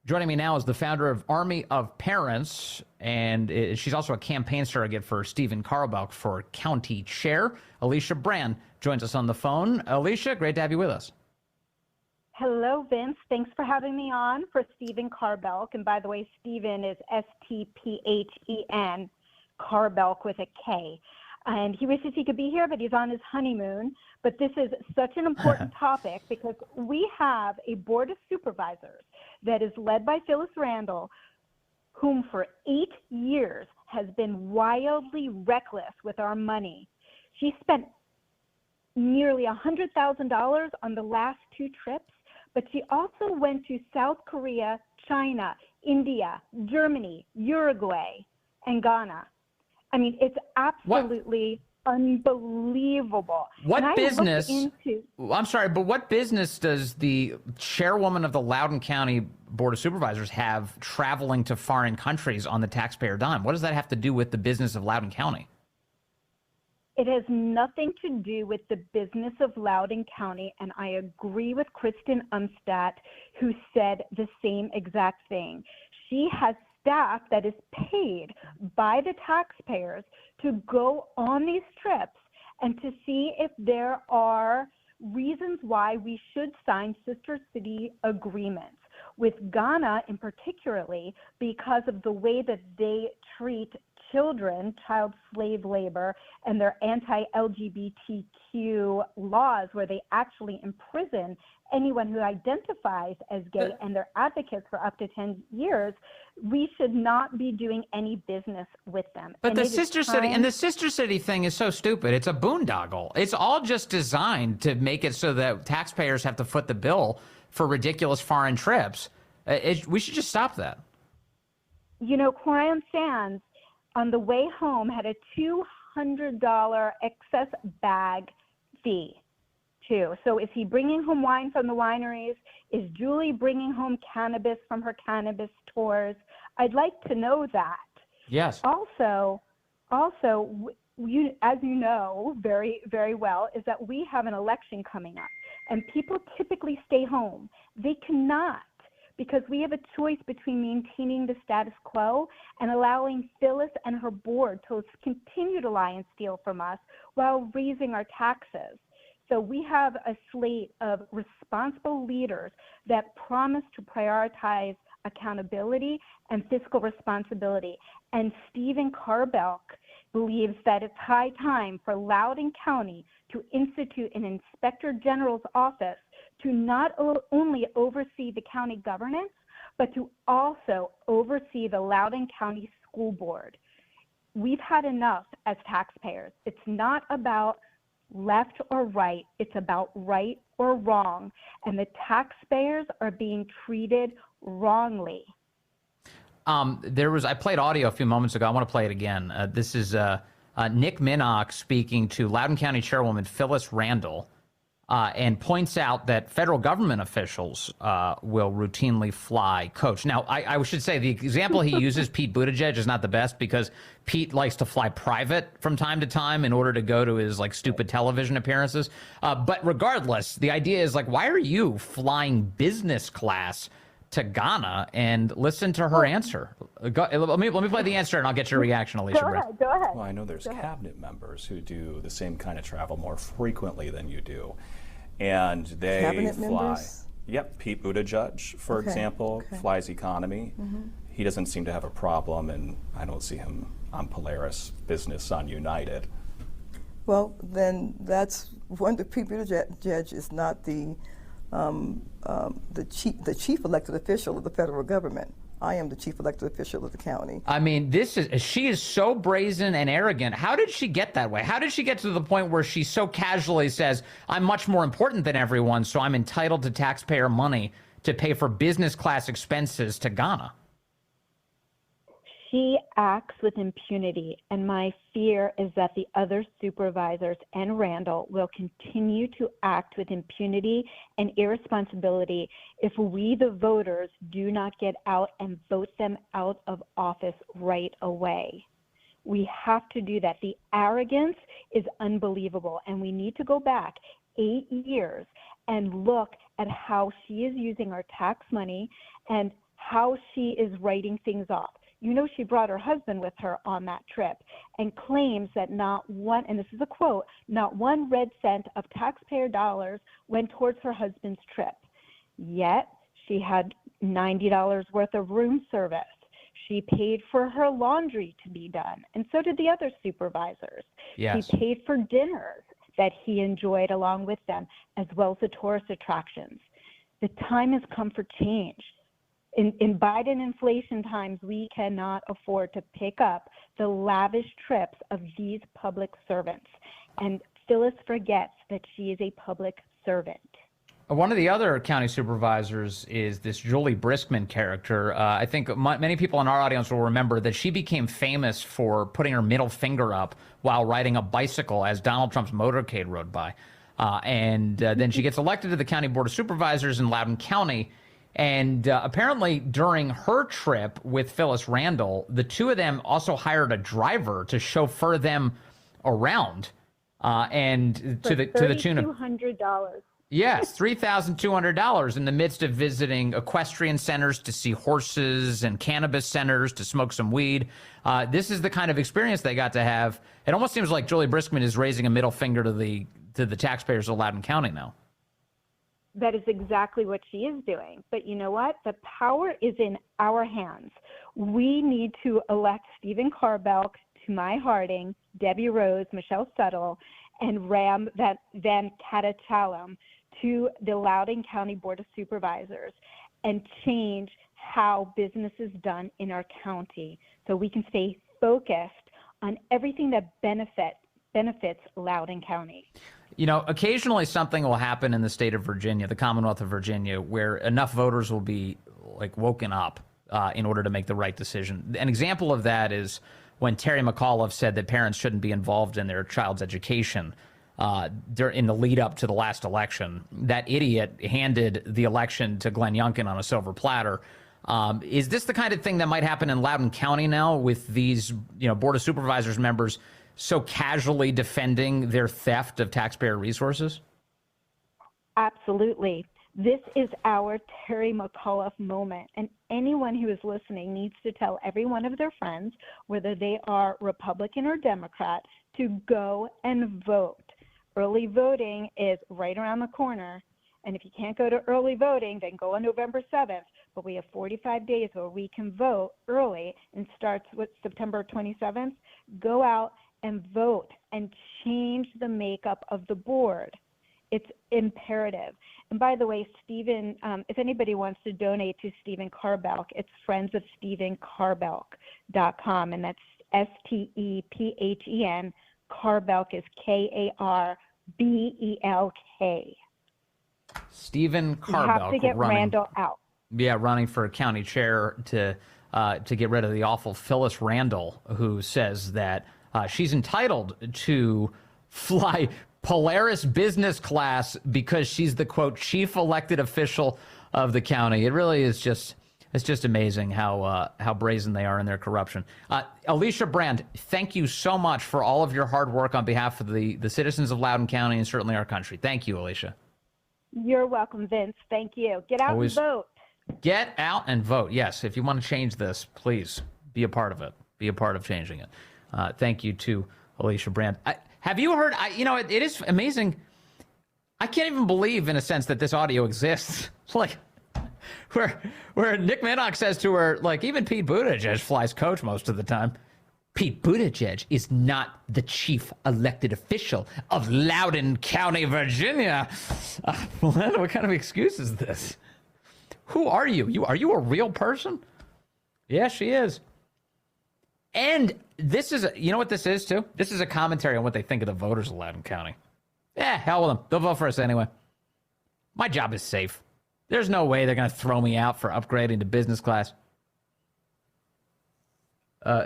Joining me now is the founder of Army of Parents, and she's also a campaign surrogate for Stephen Karbelk for county chair. Elicia Brand joins us on the phone. Elicia, great to have you with us. Hello, Vince. Thanks for having me on for Stephen Karbelk. And by the way, Stephen is S-T-P-H-E-N, Karbelk with a K. And he wishes he could be here, but he's on his honeymoon. But this is such an important topic because we have a board of supervisors that is led by Phyllis Randall, whom for 8 years has been wildly reckless with our money. She spent nearly $100,000 on the last 2 trips, but she also went to South Korea, China, India, Germany, Uruguay, and Ghana. I mean, it's absolutely unbelievable. What business? I'm sorry, but what business does the chairwoman of the Loudoun County Board of Supervisors have traveling to foreign countries on the taxpayer dime? What does that have to do with the business of Loudoun County? It has nothing to do with the business of Loudoun County, and I agree with Kristen Umstadt, who said the same exact thing. She has staff that is paid by the taxpayers to go on these trips and to see if there are reasons why we should sign sister city agreements with Ghana in particularly because of the way that they treat children, child slave labor, and their anti-LGBTQ laws where they actually imprison anyone who identifies as gay and they're advocates for up to 10 years. We should not be doing any business with them. But the sister city thing is so stupid. It's a boondoggle. It's all just designed to make it so that taxpayers have to foot the bill for ridiculous foreign trips. We should just stop that. You know, Coram Sands on the way home had a $200 excess bag fee too. So is he bringing home wine from the wineries? Is Julie bringing home cannabis from her cannabis tours? I'd like to know that. Yes. Also, you, as you know very, very well, is that we have an election coming up and people typically stay home. They cannot, because we have a choice between maintaining the status quo and allowing Phyllis and her board to continue to lie and steal from us while raising our taxes. So we have a slate of responsible leaders that promise to prioritize accountability and fiscal responsibility. And Stephen Karbelk believes that it's high time for Loudoun County to institute an inspector general's office to not only oversee the county governance, but to also oversee the Loudoun County School Board. We've had enough as taxpayers. It's not about left or right, it's about right or wrong, and the taxpayers are being treated wrongly. I played audio a few moments ago. I want to play it again. This is Nick Minnock speaking to Loudoun County Chairwoman Phyllis Randall, and points out that federal government officials will routinely fly coach. Now, I should say the example he uses, Pete Buttigieg, is not the best because Pete likes to fly private from time to time in order to go to his like stupid television appearances. But regardless, the idea is like, why are you flying business class to Ghana? And listen to her answer. Let me play the answer and I'll get your reaction, Elicia. Go ahead. Well, I know there's cabinet members who do the same kind of travel more frequently than you do. And they cabinet fly. Members? Yep, Pete Buttigieg, for example, flies economy. He doesn't seem to have a problem, and I don't see him on Polaris business on United. Well, then that's one. The Pete Buttigieg is not the chief elected official of the federal government. I am the chief elected official of the county. I mean, she is so brazen and arrogant. How did she get that way? How did she get to the point where she so casually says, I'm much more important than everyone, so I'm entitled to taxpayer money to pay for business class expenses to Ghana? She acts with impunity, and my fear is that the other supervisors and Randall will continue to act with impunity and irresponsibility if we, the voters, do not get out and vote them out of office right away. We have to do that. The arrogance is unbelievable, and we need to go back 8 years and look at how she is using our tax money and how she is writing things off. You know, she brought her husband with her on that trip and claims that not one, and this is a quote, not one red cent of taxpayer dollars went towards her husband's trip. Yet she had $90 worth of room service. She paid for her laundry to be done, and so did the other supervisors. Yes. He paid for dinners that he enjoyed along with them, as well as the tourist attractions. The time has come for change. In Biden inflation times, we cannot afford to pick up the lavish trips of these public servants. And Phyllis forgets that she is a public servant. One of the other county supervisors is this Julie Briskman character. I think many people in our audience will remember that she became famous for putting her middle finger up while riding a bicycle as Donald Trump's motorcade rode by. Then she gets elected to the County Board of Supervisors in Loudoun County. And apparently during her trip with Phyllis Randall, the two of them also hired a driver to chauffeur them around. And to the tune of $3,200. Yes, $3,200 in the midst of visiting equestrian centers to see horses and cannabis centers to smoke some weed. This is the kind of experience they got to have. It almost seems like Julie Briskman is raising a middle finger to the taxpayers of Loudoun County now. That is exactly what she is doing. But you know what? The power is in our hands. We need to elect Stephen Karbelk, Tumai Harding, Debbie Rose, Michelle Suttle, and Ram Van Katachalam to the Loudoun County Board of Supervisors and change how business is done in our county so we can stay focused on everything that benefits Loudoun County. You know, occasionally something will happen in the state of Virginia, the Commonwealth of Virginia, where enough voters will be like woken up in order to make the right decision. An example of that is when Terry McAuliffe said that parents shouldn't be involved in their child's education in the lead up to the last election. That idiot handed the election to Glenn Youngkin on a silver platter. Is this the kind of thing that might happen in Loudoun County now with these, Board of Supervisors members so casually defending their theft of taxpayer resources? Absolutely. This is our Terry McAuliffe moment, and anyone who is listening needs to tell every one of their friends, whether they are Republican or Democrat, to go and vote. Early voting is right around the corner, and if you can't go to early voting, then go on November 7th, but we have 45 days where we can vote early, and starts with September 27th. Go out and vote and change the makeup of the board. It's imperative. And by the way, Stephen, if anybody wants to donate to Stephen Karbelk, it's friendsofstephenkarbelk.com, and that's STEPHEN. Karbelk is KARBELK. Stephen Karbelk. You have to get Randall out. Yeah, running for county chair to get rid of the awful Phyllis Randall, who says that she's entitled to fly Polaris business class because she's the, quote, chief elected official of the county. It really is just amazing how brazen they are in their corruption. Elicia Brand, thank you so much for all of your hard work on behalf of the citizens of Loudoun County and certainly our country. Thank you, Elicia. You're welcome, Vince. Thank you. Get out and vote. Get out and vote. Yes, if you want to change this, please be a part of it. Be a part of changing it. Thank you to Elicia Brand. Have you heard, it is amazing. I can't even believe, in a sense, that this audio exists. Like, where Nick Minnock says to her, like, even Pete Buttigieg flies coach most of the time. Pete Buttigieg is not the chief elected official of Loudoun County, Virginia. What kind of excuse is this? Who are you? Are you a real person? Yeah, she is. And this is, you know what this is, too? This is a commentary on what they think of the voters of Loudoun County. Yeah, hell with them. They'll vote for us anyway. My job is safe. There's no way they're going to throw me out for upgrading to business class.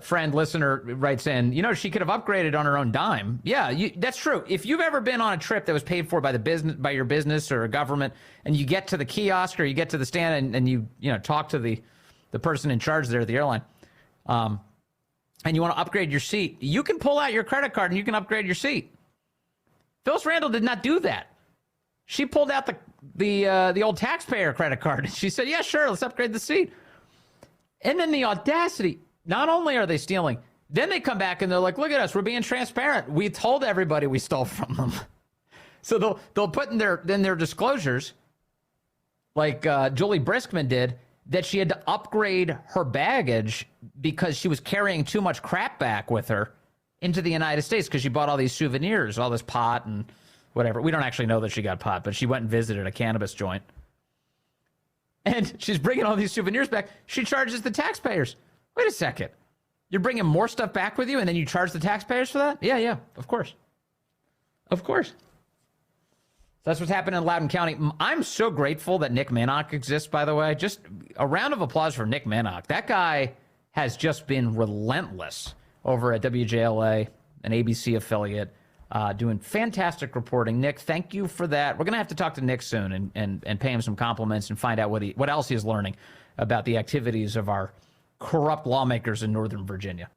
Friend, listener writes in, she could have upgraded on her own dime. Yeah, that's true. If you've ever been on a trip that was paid for by by your business or a government, and you get to the kiosk or you get to the stand and you talk to the person in charge there at the airline, and you want to upgrade your seat, you can pull out your credit card and you can upgrade your seat. Phyllis Randall did not do that. She pulled out the old taxpayer credit card. She said, yeah, sure, let's upgrade the seat. And then the audacity, not only are they stealing, then they come back and they're like, look at us, we're being transparent. We told everybody we stole from them. So they'll put in their disclosures, like Julie Briskman did, that she had to upgrade her baggage because she was carrying too much crap back with her into the United States because she bought all these souvenirs, all this pot and whatever. We don't actually know that she got pot, but she went and visited a cannabis joint. And she's bringing all these souvenirs back. She charges the taxpayers. Wait a second. You're bringing more stuff back with you and then you charge the taxpayers for that? Yeah, of course. Of course. So that's what's happening in Loudoun County. I'm so grateful that Nick Minnock exists, by the way. Just a round of applause for Nick Minnock. That guy has just been relentless over at WJLA, an ABC affiliate, doing fantastic reporting. Nick, thank you for that. We're going to have to talk to Nick soon and pay him some compliments and find out what else he is learning about the activities of our corrupt lawmakers in Northern Virginia.